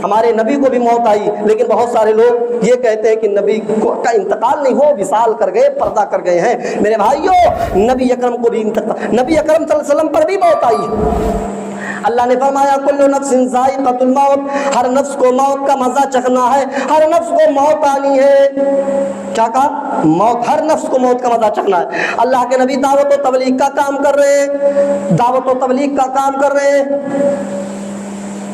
ہمارے نبی کو بھی موت آئی، لیکن بہت سارے لوگ یہ کہتے ہیں کہ نبی کا انتقال نہیں، وہ وصال کر گئے، پردہ کر گئے ہیں۔ میرے بھائیوں، نبی اکرم کو بھی نبی اکرم صلی اللہ علیہ وسلم پر بھی موت آئی۔ اللہ نے فرمایا کل نفس ذائقۃ الموت، ہر نفس کو موت کا مزہ چکھنا ہے، ہر نفس کو موت آنی ہے۔ کیا کہا؟ موت، ہر نفس کو موت کا مزہ چکھنا ہے۔ اللہ کے نبی دعوت و تبلیغ کا کام کر رہے ہیں، دعوت و تبلیغ کا کام کر رہے ہیں،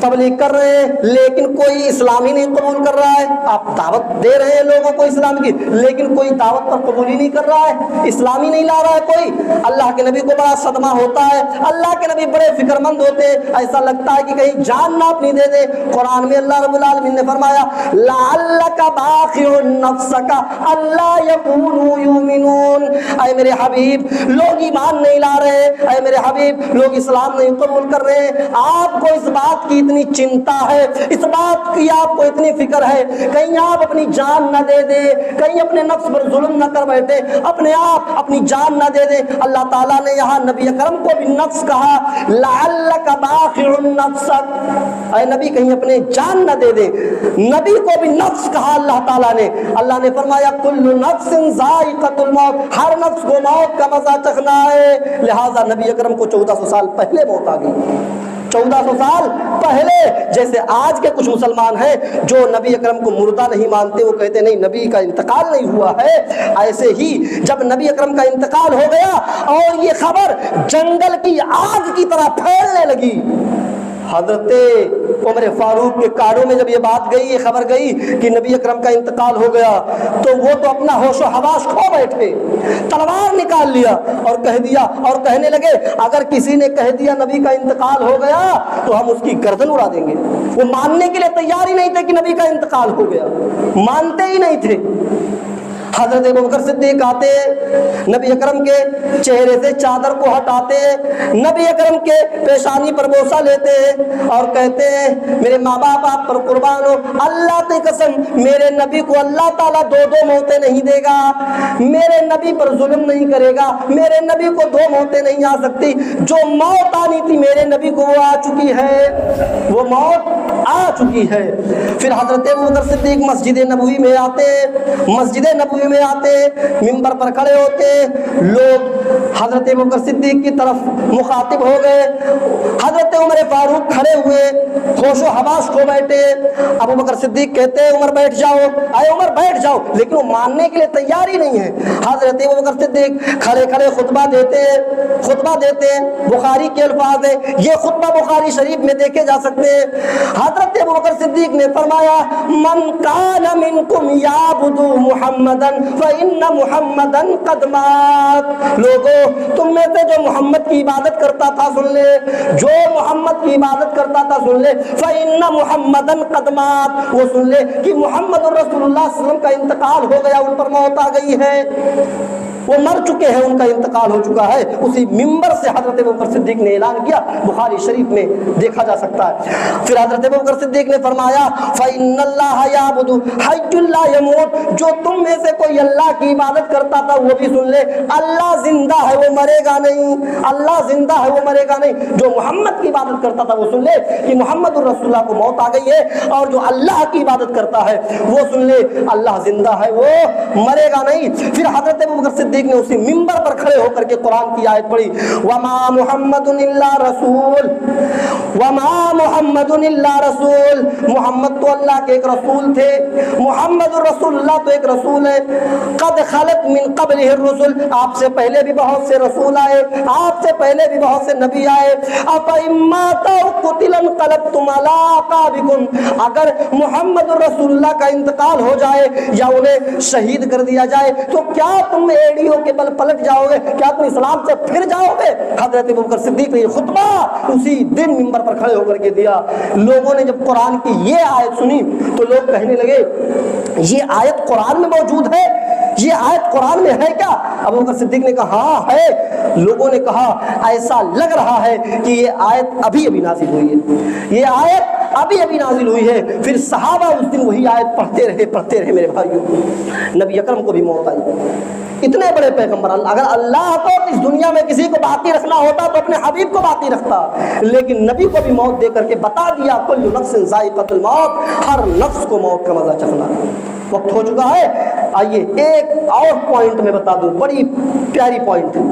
تبلیغ کر رہے ہیں، لیکن کوئی اسلام ہی نہیں قبول کر رہا ہے۔ آپ دعوت دے رہے ہیں لوگوں کو اسلام کی، لیکن کوئی دعوت پر قبول ہی نہیں کر رہا ہے، اسلام ہی نہیں لا رہا ہے کوئی۔ اللہ کے نبی کو بڑا صدمہ ہوتا ہے، اللہ کے نبی بڑے فکر مند ہوتے ہیں، ایسا لگتا ہے کہ کہیں جان نہ اپنی دے دے۔ قرآن میں اللہ رب العالمین نے فرمایا لعلک باخع نفسک الا یکونوا یؤمنون، اے میرے حبیب لوگ ایمان نہیں لا رہے، اے میرے حبیب لوگ اسلام نہیں قبول کر رہے ہیں، آپ کو اس بات کی اتنی چنتا ہے، اس بات کی آپ کو اتنی فکر ہے، کہیں آپ اپنی جان نہ دے دے، کہیں اپنے نفس پر ظلم نہ کر بیٹھے، اپنے آپ اپنی جان نہ دے دے۔ اللہ تعالیٰ نے یہاں نبی اکرم کو بھی نفس کہا، لعلک باخع نفسک، اے نبی کہیں اپنے جان نہ دے دے۔ نبی کو بھی نفس کہا اللہ تعالیٰ نے۔ اللہ نے فرمایا کل نفس ذائقۃ الموت، ہر نفس کو موت کا مزہ چکھنا ہے۔ لہٰذا نبی اکرم کو 1400 سال پہلے موت آ گئی، 1400 سال پہلے۔ جیسے آج کے کچھ مسلمان ہیں جو نبی اکرم کو مردہ نہیں مانتے، وہ کہتے نہیں نبی کا انتقال نہیں ہوا ہے، ایسے ہی جب نبی اکرم کا انتقال ہو گیا اور یہ خبر جنگل کی آگ کی طرح پھیلنے لگی، حضرت عمر فاروق کے کانوں میں جب یہ بات گئی، یہ خبر گئی کہ نبی اکرم کا انتقال ہو گیا، تو وہ تو اپنا ہوش و حواس کھو بیٹھے، تلوار نکال لیا اور کہہ دیا، اور کہنے لگے اگر کسی نے کہہ دیا نبی کا انتقال ہو گیا تو ہم اس کی گردن اڑا دیں گے۔ وہ ماننے کے لیے تیار ہی نہیں تھے کہ نبی کا انتقال ہو گیا، مانتے ہی نہیں تھے۔ حضرت ابوبکر صدیق آتے، نبی اکرم کے چہرے سے چادر کو ہٹاتے، نبی اکرم کے پیشانی پر بوسہ لیتے اور کہتے ہیں میرے ماں باپ آپ پر قربان ہو، اللہ کی قسم میرے نبی کو اللہ تعالیٰ دو موتیں نہیں دے گا، میرے نبی پر ظلم نہیں کرے گا، میرے نبی کو 2 موتیں نہیں آ سکتی، جو موت آنی تھی میرے نبی کو وہ آ چکی ہے، وہ موت آ چکی ہے۔ پھر حضرت ابوبکر صدیق مسجد نبوی میں آتے، مسجد نبوی میں آتے، ممبر پر کھڑے ہوتے، لوگ حضرت ابوبکر صدیق کی طرف مخاطب ہو گئے، حضرت عمر فاروق کھڑے ہوئے، ہوش و حواس کھو بیٹھے۔ ابوبکر صدیق کہتے ہیں عمر بیٹھ جاؤ، اے عمر بیٹھ جاؤ، لیکن وہ ماننے کے لیے تیار ہی نہیں ہے۔ حضرت ابوبکر صدیق کھڑے کھڑے خطبہ دیتے، بخاری کے الفاظ ہیں، یہ خطبہ بخاری شریف میں دیکھے جا سکتے ہیں۔ حضرت ابوبکر صدیق نے فرمایا من کان منکم یعبد محمدا فإن محمدا قد مات، لوگوں تم میں سے جو محمد کی عبادت کرتا تھا سن لے، جو محمد کی عبادت کرتا تھا سن لے، فإن محمدا قد مات، وہ سن لے کہ محمد رسول اللہ صلی اللہ علیہ وسلم کا انتقال ہو گیا، ان پر موت آ گئی ہے، وہ مر چکے ہیں، ان کا انتقال ہو چکا ہے۔ اسی ممبر سے حضرت ابوبکر صدیق نے اعلان کیا، بخاری شریف میں دیکھا جا سکتا ہے۔ پھر حضرت ابوبکر صدیق نے فرمایا فإن اللہ یعبد حی لا یموت، جو تم میں سے کوئی اللہ کی عبادت کرتا تھا وہ بھی سن لے، اللہ زندہ ہے وہ مرے گا نہیں، اللہ زندہ ہے وہ مرے گا نہیں۔ جو محمد کی عبادت کرتا تھا وہ سن لے کہ محمد الرسول اللہ کو موت آ گئی ہے، اور جو اللہ کی عبادت کرتا ہے وہ سن لے اللہ زندہ ہے وہ مرے گا نہیں۔ پھر حضرت ابوبکر صدیق نے اسی ممبر پر کھڑے ہو کر کے قرآن کی آیت پڑھی وما محمد الا رسول، وما محمد الا رسول، محمد تو اللہ کے ایک رسول تھے، محمد الرسول اللہ تو ایک رسول ہے، قد خلت من قبلہ الرسل، آپ سے پہلے بھی بہت سے رسول آئے، آپ سے پہلے بھی بہت سے نبی آئے، افإن مات أو قتل انقلبتم على أعقابكم، اگر محمد الرسول اللہ کا انتقال ہو جائے یا انہیں شہید کر دیا جائے تو کیا تم ایڑیوں کے بل پلٹ جاؤ گے، کیا تم اسلام سے پھر جاؤ گے؟ حضرت ابوبکر صدیق نے یہ خطبہ اسی دن ممبر پر کھڑے ہو کر کے دیا۔ لوگوں نے جب قرآن کی یہ آیت سنی تو لوگ کہنے لگے یہ آیت قرآن میں موجود ہے، یہ آیت قرآن میں ہے کیا؟ ابو بکر صدیق نے کہا ہاں ہے۔ لوگوں نے کہا ایسا لگ رہا ہے کہ یہ آیت ابھی ابھی نازل ہوئی ہے، یہ آیت ابھی ابھی نازل ہوئی ہے۔ پھر صحابہ اس دن وہی آیت پڑھتے رہے میرے بھائیوں۔ نبی اکرم کو بھی موت آئی، اتنے بڑے پیغمبر، اگر اللہ کو اس دنیا میں کسی کو باقی رکھنا ہوتا تو اپنے حبیب کو باقی رکھتا، لیکن نبی کو بھی موت دے کر کے بتا دیا کل نفس ذائقۃ الموت، ہر نفس کو موت کا مزہ چکھنا۔ وقت ہو چکا ہے، آئیے ایک اور پوائنٹ میں بتا دوں، بڑی پیاری پوائنٹ ہے۔